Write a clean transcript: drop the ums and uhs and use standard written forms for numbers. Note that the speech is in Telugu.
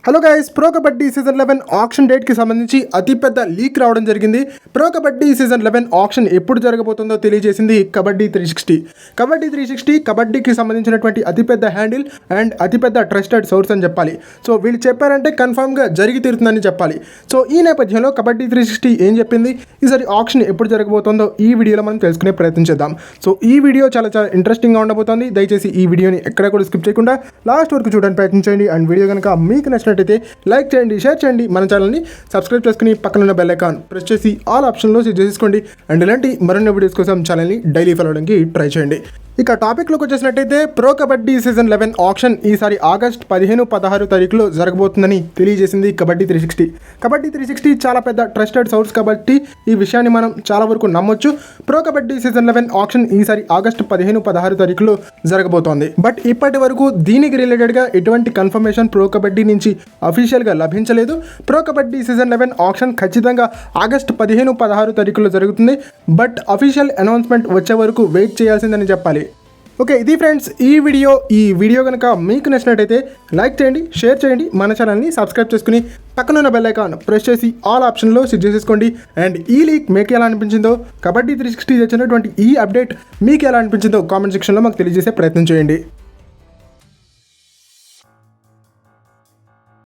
Hello guys, pro kabaddi season 11 auction డేట్కి సంబంధించి అతిపెద్ద లీక్ రావడం జరిగింది. ప్రో కబడ్డీ సీజన్ 11 ఆక్షన్ ఎప్పుడు జరగబోతుందో తెలియజేసింది కబడ్డీ 360. కబడ్డీ 360 కబడ్డీకి సంబంధించినటువంటి అతిపెద్ద హ్యాండిల్ అండ్ అతిపెద్ద ట్రస్టెడ్ సోర్స్ అని చెప్పాలి. సో వీళ్ళు చెప్పారంటే కన్ఫామ్గా జరిగి తీరుతుందని చెప్పాలి. సో ఈ నేపథ్యంలో కబడ్డీ 360 ఏం చెప్పింది, ఈసారి ఆక్షన్ ఎప్పుడు జరగబోతుందో ఈ వీడియోలో మనం తెలుసుకునే ప్రయత్నం చేద్దాం. సో ఈ వీడియో చాలా ఇంట్రెస్టింగ్గా ఉండబోతోంది. దయచేసి ఈ వీడియోని ఎక్కడ కూడా స్కిప్ చేయకుండా లాస్ట్ వరకు చూడడానికి ప్రయత్నించండి. అండ్ వీడియో కనుక మీకు నచ్చినట్టయితే లైక్ చేయండి, షేర్ చేయండి, మన ఛానల్ని సబ్స్క్రైబ్ చేసుకుని పక్కన ఉన్న బెల్ ఐకాన్ ప్రెస్ చేసి ఆల్ ఆప్షన్లో సెట్ చేసుకోండి. అండ్ ఇలాంటి మరిన్ని వీడియోస్ కోసం ఛానల్ని డైలీ ఫాలో అవడానికి ట్రై చేయండి. ఇక టాపిక్లోకి వచ్చేసినట్టయితే ప్రో కబడ్డీ సీజన్ 11 ఆక్షన్ ఈసారి ఆగస్ట్ 15-16 తారీఖులో జరగబోతుందని తెలియజేసింది కబడ్డీ 360. కబడ్డీ 360 చాలా పెద్ద ట్రస్టెడ్ సోర్స్ కాబట్టి ఈ విషయాన్ని మనం చాలా వరకు నమ్మొచ్చు. ప్రో కబడ్డీ సీజన్ 11 ఆక్షన్ ఈసారి ఆగస్ట్ 15-16 తారీఖులో జరగబోతోంది. బట్ ఇప్పటి వరకు దీనికి రిలేటెడ్గా ఎటువంటి కన్ఫర్మేషన్ ప్రో కబడ్డీ నుంచి అఫీషియల్గా లభించలేదు. ప్రో కబడ్డీ సీజన్ 11 ఆక్షన్ ఖచ్చితంగా ఆగస్ట్ 15-16 తారీఖులో జరుగుతుంది. బట్ అఫీషియల్ అనౌన్స్మెంట్ వచ్చే వరకు వెయిట్ చేయాల్సిందని చెప్పాలి. ఓకే, ఇది ఫ్రెండ్స్ ఈ వీడియో కనుక మీకు నచ్చినట్టయితే లైక్ చేయండి, షేర్ చేయండి, మన ఛానల్ని సబ్స్క్రైబ్ చేసుకుని పక్కన ఉన్న బెల్ ఐకాన్ ప్రెస్ చేసి ఆల్ ఆప్షన్లో సెట్ చేసేసుకోండి. అండ్ ఈ లీక్ మీకు ఎలా అనిపించిందో, కబడ్డీ 360 తెచ్చినటువంటి ఈ అప్డేట్ మీకు ఎలా అనిపించిందో కామెంట్ సెక్షన్లో మాకు తెలియజేసే ప్రయత్నం చేయండి.